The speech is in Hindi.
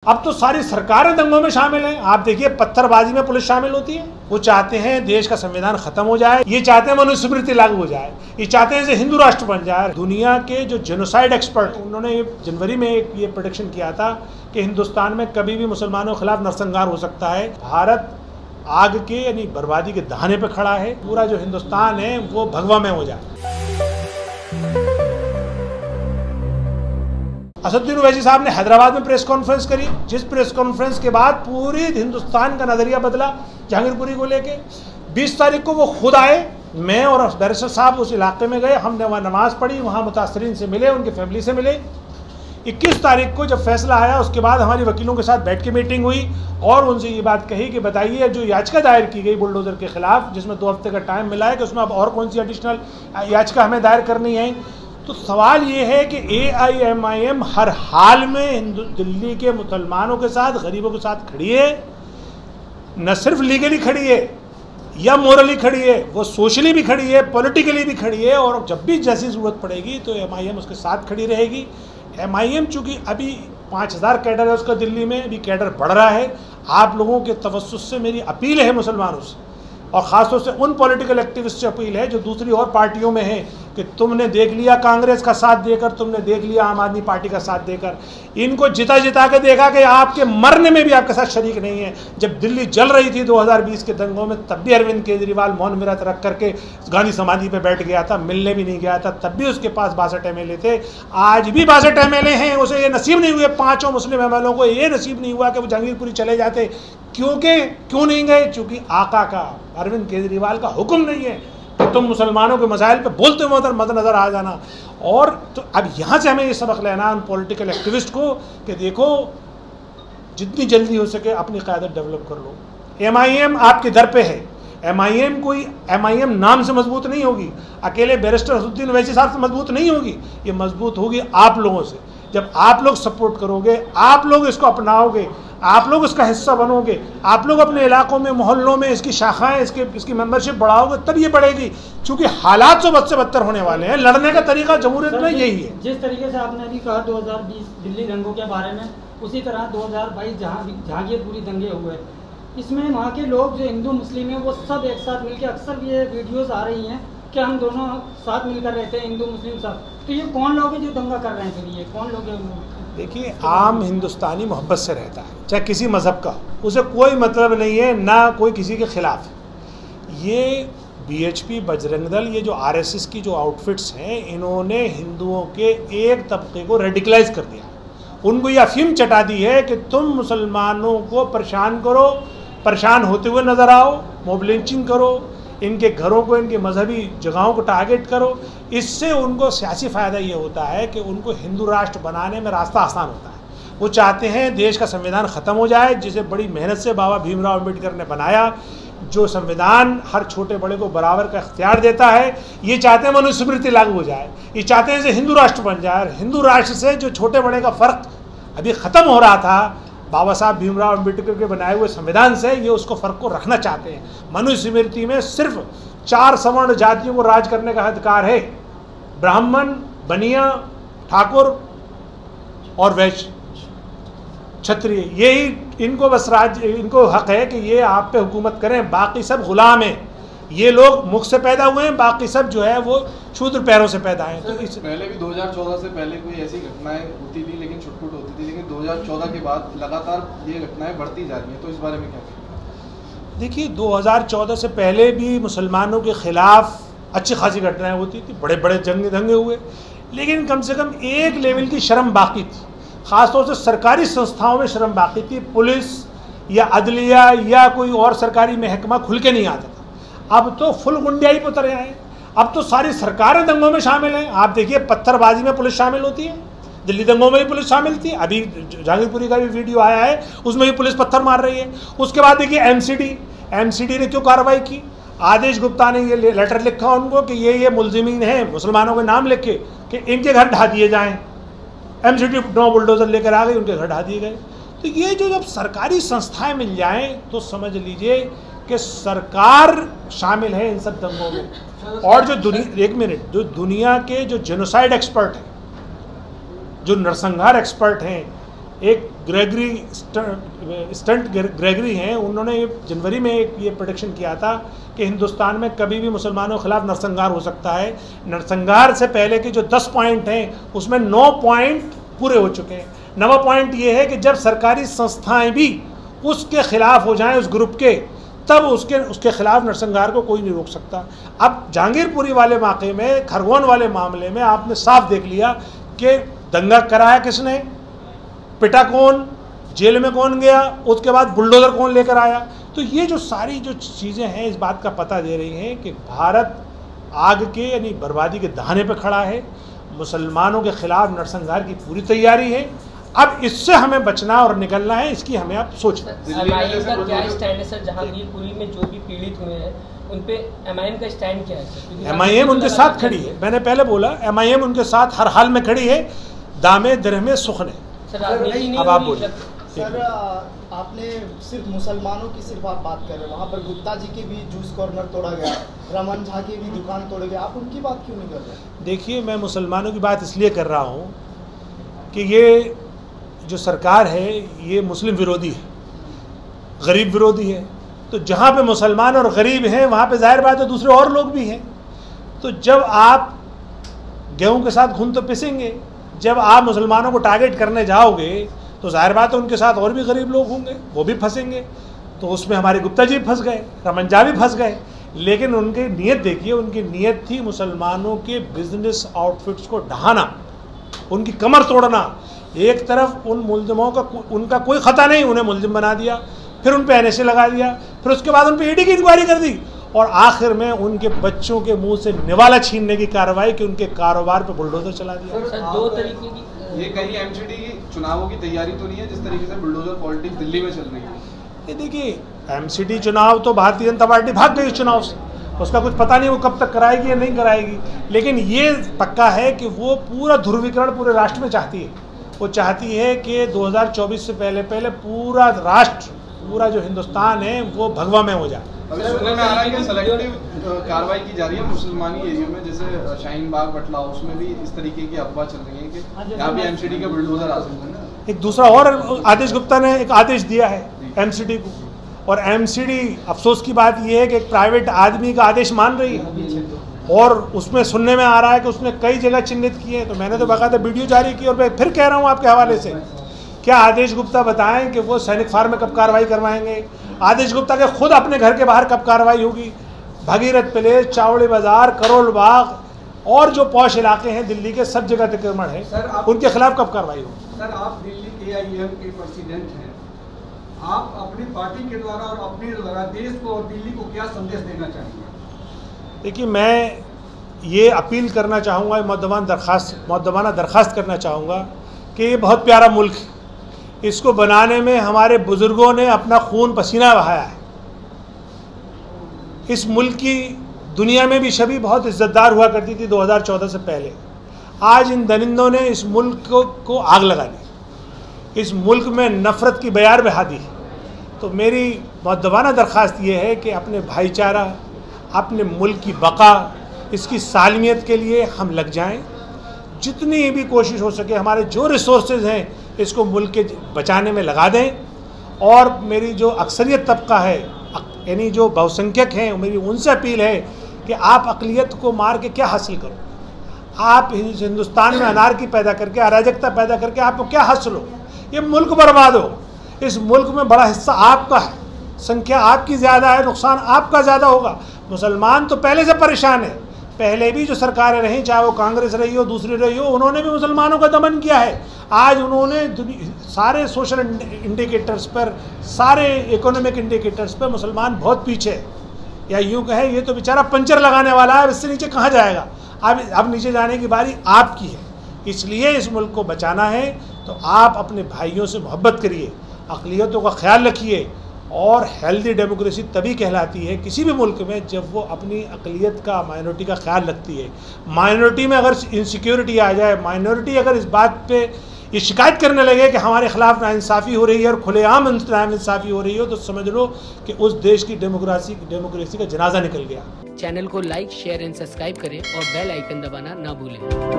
अब तो सारी सरकारें दंगों में शामिल हैं। आप देखिए पत्थरबाजी में पुलिस शामिल होती है। वो चाहते हैं देश का संविधान खत्म हो जाए, ये चाहते हैं मनुस्मृति लागू हो जाए, ये चाहते हैं हिंदू राष्ट्र बन जाए। दुनिया के जो जेनोसाइड एक्सपर्ट, उन्होंने जनवरी में ये प्रेडिक्शन किया था कि हिंदुस्तान में कभी भी मुसलमानों के खिलाफ नरसंहार हो सकता है। भारत आग के यानी बर्बादी के दहाने पर खड़ा है। पूरा जो हिंदुस्तान है वो भगवा में हो जाए। असदुद्दीन ओवैसी साहब ने हैदराबाद में प्रेस कॉन्फ्रेंस करी, जिस प्रेस कॉन्फ्रेंस के बाद पूरी हिंदुस्तान का नजरिया बदला जहांगीरपुरी को लेके। 20 तारीख को वो खुद आए, मैं और बैरिस्टर साहब उस इलाके में गए, हमने वहाँ नमाज पढ़ी, वहाँ मुतासरीन से मिले, उनकी फैमिली से मिले। 21 तारीख को जब फैसला आया उसके बाद हमारी वकीलों के साथ बैठ के मीटिंग हुई और उनसे ये बात कही कि बताइए जो याचिका दायर की गई बुलडोजर के खिलाफ, जिसमें 2 हफ्ते का टाइम मिला है, कि उसमें अब और कौन सी एडिशनल याचिका हमें दायर करनी है। तो सवाल ये है कि AIMIM हर हाल में दिल्ली के मुसलमानों के साथ, गरीबों के साथ खड़ी है। न सिर्फ लीगली खड़ी है या मोरली खड़ी है, वो सोशली भी खड़ी है, पॉलिटिकली भी खड़ी है। और जब भी जैसी ज़रूरत पड़ेगी तो MIM उसके साथ खड़ी रहेगी। MIM चूँकि अभी 5000 कैडर है उसका दिल्ली में, अभी कैडर बढ़ रहा है। आप लोगों के तवस्सुस से मेरी अपील है मुसलमानों से, और ख़ासतौर से उन पॉलिटिकल एक्टिविस्ट से अपील है जो दूसरी और पार्टियों में है, कि तुमने देख लिया कांग्रेस का साथ देकर, तुमने देख लिया आम आदमी पार्टी का साथ देकर, इनको जिता जिता के देखा कि आपके मरने में भी आपके साथ शरीक नहीं है। जब दिल्ली जल रही थी 2020 के दंगों में, तब भी अरविंद केजरीवाल मौन व्रत रख करके गांधी समाधि पे बैठ गया था, मिलने भी नहीं गया था, तब भी उसके पास 62 MLA थे। आज भी 62 MLA हैं, उसे ये नसीब नहीं हुए, 5 मुस्लिम MLA को ये नसीब नहीं हुआ कि वो जहांगीरपुरी चले जाते। क्यों नहीं गए? चूँकि आका का, अरविंद केजरीवाल का हुक्म नहीं है कि तुम मुसलमानों के मसाइल पे बोलते हुए मत नज़र आ जाना। और तो अब यहाँ से हमें ये सबक लेना है उन पॉलिटिकल एक्टिविस्ट को कि देखो, जितनी जल्दी हो सके अपनी क़यादत डेवलप कर लो। MIM आपके दर पे है। MIM नाम से मजबूत नहीं होगी, अकेले बैरिस्टर असदुद्दीन ओवैसी साहब से मजबूत नहीं होगी, ये मजबूत होगी आप लोगों से। जब आप लोग सपोर्ट करोगे, आप लोग इसको अपनाओगे, आप लोग इसका हिस्सा बनोगे, आप लोग अपने इलाकों में, मोहल्लों में इसकी शाखाएं, इसकी मेंबरशिप बढ़ाओगे, तब ये बढ़ेगी। क्योंकि हालात तो बद से बदतर होने वाले हैं। लड़ने का तरीका जमहूरियत में यही है। जिस तरीके से आपने अभी कहा 2020 दिल्ली दंगों के बारे में, उसी तरह 2022 जहांगीरपुरी दंगे हुए, इसमें वहाँ के लोग जो हिंदू मुस्लिम हैं वो सब एक साथ मिलकर, अक्सर ये वीडियोज़ आ रही हैं कि हम दोनों साथ मिलकर रहते हैं, हिंदू मुस्लिम सब। तो ये कौन लोग हैं जो दंगा कर रहे हैं? फिर ये कौन लोग हैं? देखिए, आम हिंदुस्तानी मोहब्बत से रहता है, चाहे किसी मज़हब का, उसे कोई मतलब नहीं है, ना कोई किसी के ख़िलाफ़। ये BHP, बजरंग दल, ये जो RSS की जो आउटफिट्स हैं, इन्होंने हिंदुओं के एक तबके को रेडिकलाइज कर दिया। उनको ये अफीम चटा दी है कि तुम मुसलमानों को परेशान करो, परेशान होते हुए नज़र आओ, मॉब लिंचिंग करो, इनके घरों को, इनके मजहबी जगहों को टारगेट करो। इससे उनको सियासी फ़ायदा ये होता है कि उनको हिंदू राष्ट्र बनाने में रास्ता आसान होता है। वो चाहते हैं देश का संविधान ख़त्म हो जाए, जिसे बड़ी मेहनत से बाबा भीमराव अम्बेडकर ने बनाया, जो संविधान हर छोटे बड़े को बराबर का इख्तियार देता है। ये चाहते हैं मनुस्मृति लागू हो जाए, ये चाहते हैं हिंदू राष्ट्र बन जाए। हिंदू राष्ट्र से जो छोटे बड़े का फ़र्क अभी ख़त्म हो रहा था बाबा साहब भीमराव अम्बेडकर के बनाए हुए संविधान से, ये उसको फ़र्क को रखना चाहते हैं। मनुस्मृति में सिर्फ 4 सवर्ण जातियों को राज करने का अधिकार है, ब्राह्मण, बनिया, ठाकुर और वैश्य, क्षत्रिय। यही इनको बस इनको हक है कि ये आप पे हुकूमत करें, बाकी सब गुलाम हैं। ये लोग मुख से पैदा हुए हैं, बाकी सब जो है वो शूद्र पैरों से पैदा हैं। तो इस पहले भी 2014 से पहले कोई ऐसी घटनाएं होती थी, लेकिन छुटपुट होती थी, लेकिन 2014 के बाद लगातार ये घटनाएं बढ़ती जा रही हैं। तो इस बारे में क्या कहेंगे? देखिए, 2014 से पहले भी मुसलमानों के ख़िलाफ़ अच्छी खासी घटनाएं होती थी, बड़े बड़े दंगे हुए, लेकिन कम से कम एक लेवल की शर्म बाकी थी। ख़ासतौर से सरकारी संस्थाओं में शर्म बाकी थी। पुलिस या अदलिया या कोई और सरकारी महकमा खुल के नहीं आता था। अब तो फुल गुंडियाई पर उतर आए। अब तो सारी सरकारें दंगों में शामिल हैं। आप देखिए पत्थरबाजी में पुलिस शामिल होती है, दिल्ली दंगों में भी पुलिस शामिल थी। अभी जहांगीरपुरी का भी वीडियो आया है, उसमें भी पुलिस पत्थर मार रही है। उसके बाद देखिए MCD ने क्यों कार्रवाई की? आदेश गुप्ता ने ये लेटर लिखा उनको कि ये मुलजिमीन हैं, मुसलमानों के नाम लिख के कि इनके घर ढा दिए जाएँ। MCD 9 बुलडोज़र लेकर आ गई, उनके घर ढा दिए गए। तो ये जो जब सरकारी संस्थाएं मिल जाएं तो समझ लीजिए कि सरकार शामिल है इन सब दंगों में। और जो दुनिया के जो जेनोसाइड एक्सपर्ट हैं, जो नरसंहार एक्सपर्ट हैं, एक ग्रेगरी हैं, उन्होंने जनवरी में ये प्रेडिक्शन किया था कि हिंदुस्तान में कभी भी मुसलमानों के खिलाफ नरसंहार हो सकता है। नरसंहार से पहले के जो 10 पॉइंट हैं उसमें 9 पॉइंट पूरे हो चुके हैं। 9वां पॉइंट ये है कि जब सरकारी संस्थाएं भी उसके खिलाफ हो जाएं, उस ग्रुप के, तब उसके खिलाफ नरसंहार को कोई नहीं रोक सकता। अब जहांगीरपुरी वाले वाक़े में, खरगोन वाले मामले में आपने साफ देख लिया कि दंगा कराया किसने, पिटा कौन, जेल में कौन गया, उसके बाद बुलडोज़र कौन लेकर आया। तो ये जो सारी जो चीज़ें हैं इस बात का पता दे रही हैं कि भारत आग के यानी बर्बादी के दहाने पर खड़ा है। मुसलमानों के खिलाफ नरसंहार की पूरी तैयारी है। अब इससे हमें बचना और निकलना है, इसकी हमें अब सोचना है। एमआईएम का क्या स्टैंड है सर? जहांगीरपुरी में जो भी पीड़ित हुए हैं उन पे एमआईएम का स्टैंड क्या है सर? एमआईएम उनके साथ खड़ी है, मैंने पहले बोला एमआईएम उनके साथ हर हाल में खड़ी है, दामे दरहमे सुखने। अब आप बोलिए सर, आपने सिर्फ मुसलमानों की सिर्फ आप बात कर रहे हैं, वहाँ पर गुप्ता जी के भी जूस कॉर्नर तोड़ा गया, रमन झा की भी दुकान तोड़े गए, आप उनकी बात क्यों नहीं कर रहे? देखिए, मैं मुसलमानों की बात इसलिए कर रहा हूँ कि ये जो सरकार है ये मुस्लिम विरोधी है, गरीब विरोधी है। तो जहाँ पे मुसलमान और गरीब हैं वहाँ पे जाहिर बात है दूसरे और लोग भी हैं। तो जब आप गेहूं के साथ खून तो पिसेंगे, जब आप मुसलमानों को टारगेट करने जाओगे तो जाहिर बात है उनके साथ और भी गरीब लोग होंगे, वो भी फंसेंगे। तो उसमें हमारे गुप्ता जी फंस गए, रमन झा भी फंस गए। लेकिन उनकी नीयत देखिए, उनकी नीयत थी मुसलमानों के बिजनेस आउटफिट्स को ढहाना, उनकी कमर तोड़ना। एक तरफ उन मुलजिमों का उनका कोई ख़ता नहीं, उन्हें मुलजिम बना दिया, फिर उन पे एनएसए लगा दिया, फिर उसके बाद उन पे ईडी की इंक्वायरी कर दी और आखिर में उनके बच्चों के मुंह से निवाला छीनने की कार्रवाई कि उनके कारोबार पे बुलडोजर चला दिया। सर, दो तरीके की ये कहीं एमसीडी की चुनावों की तैयारी तो नहीं है जिस तरीके से बुलडोजर पॉलिटिक्स दिल्ली में चल रही है? ये देखिए, एमसीडी चुनाव तो भारतीय जनता पार्टी भाग गई इस चुनाव से, उसका कुछ पता नहीं वो कब तक कराएगी या नहीं कराएगी। लेकिन ये पक्का है कि वो पूरा ध्रुवीकरण पूरे राष्ट्र में चाहती है। वो चाहती है कि 2024 से पहले पूरा राष्ट्र, पूरा जो हिंदुस्तान है वो भगवा में हो जाए। अभी सुनने में आ रहा है कि सेलेक्टिव कार्रवाई की जा रही है मुसलमानी एरिया में, जैसे शाहीन बाग, बटला, उसमें भी इस तरीके की अफवाह चल रही है कि यहाँ भी एमसीडी के बुलडोजर आ सकते हैं। एक दूसरा और आदेश गुप्ता ने एक आदेश दिया है एमसीडी को, और एमसीडी अफसोस की बात यह है कि एक प्राइवेट आदमी का आदेश मान रही है और उसमें सुनने में आ रहा है कि उसने कई जगह चिन्हित किए। तो मैंने तो बाकायदा वीडियो जारी की और मैं फिर कह रहा हूँ आपके हवाले से, क्या आदेश गुप्ता बताएं कि वो सैनिक फार्म में कब कार्रवाई करवाएंगे? आदेश गुप्ता के खुद अपने घर के बाहर कब कार्रवाई होगी? भगीरथ पैलेस, चावड़ी बाजार, करोल बाग और जो पॉश इलाके हैं दिल्ली के, सब जगह अतिक्रमण है, उनके खिलाफ कब कार्रवाई होगी? सर, आप दिल्ली AIM के प्रेसिडेंट हैं, आप अपनी पार्टी के द्वारा और अपने द्वारा देश को और दिल्ली को क्या संदेश देना चाहेंगे? देखिए, मैं ये अपील करना चाहूँगा, मुअद्दबाना दरख्वास्त करना चाहूँगा कि ये बहुत प्यारा मुल्क है, इसको बनाने में हमारे बुज़ुर्गों ने अपना खून पसीना बहाया है। इस मुल्क की दुनिया में भी छवि बहुत इज्जतदार हुआ करती थी 2014 से पहले। आज इन दरिंदों ने इस मुल्क को आग लगा दी, इस मुल्क में नफ़रत की बयार बहा दी। तो मेरी मुअद्दबाना दरख्वास्त ये है कि अपने भाईचारा, अपने मुल्क की बका, इसकी सालमियत के लिए हम लग जाएं। जितनी भी कोशिश हो सके, हमारे जो रिसोर्सेज हैं इसको मुल्क के बचाने में लगा दें। और मेरी जो अक्सरियत तबका है, यानी जो बहुसंख्यक हैं, मेरी उनसे अपील है कि आप अक़लियत को मार के क्या हासिल करो? आप हिंदुस्तान में अनारकी पैदा करके, अराजकता पैदा करके आपको क्या हासिल हो? ये मुल्क बर्बाद हो। इस मुल्क में बड़ा हिस्सा आपका है, संख्या आपकी ज़्यादा है, नुकसान आपका ज़्यादा होगा। मुसलमान तो पहले से परेशान है, पहले भी जो सरकारें रहीं, चाहे वो कांग्रेस रही हो, दूसरी रही हो, उन्होंने भी मुसलमानों का दमन किया है। आज उन्होंने सारे सोशल इंडिकेटर्स पर, सारे इकोनॉमिक इंडिकेटर्स पर मुसलमान बहुत पीछे है, या यूँ कहें ये तो बेचारा पंचर लगाने वाला है, इससे नीचे कहाँ जाएगा? अब नीचे जाने की बारी आपकी है। इसलिए इस मुल्क को बचाना है तो आप अपने भाइयों से मोहब्बत करिए, अक़लियतों का ख्याल रखिए। और हेल्दी डेमोक्रेसी तभी कहलाती है किसी भी मुल्क में जब वो अपनी अक़लियत का, माइनॉरिटी का ख्याल रखती है। माइनॉरिटी में अगर इनसिक्योरिटी आ जाए, माइनॉरिटी अगर इस बात पे ये शिकायत करने लगे कि हमारे खिलाफ नाइंसाफ़ी हो रही है और खुलेआम नाइंसाफ़ी हो रही हो, तो समझ लो कि उस देश की डेमोक्रेसी का जनाजा निकल गया। चैनल को लाइक, शेयर एंड सब्सक्राइब करें और बेल आइकन दबाना ना भूलें।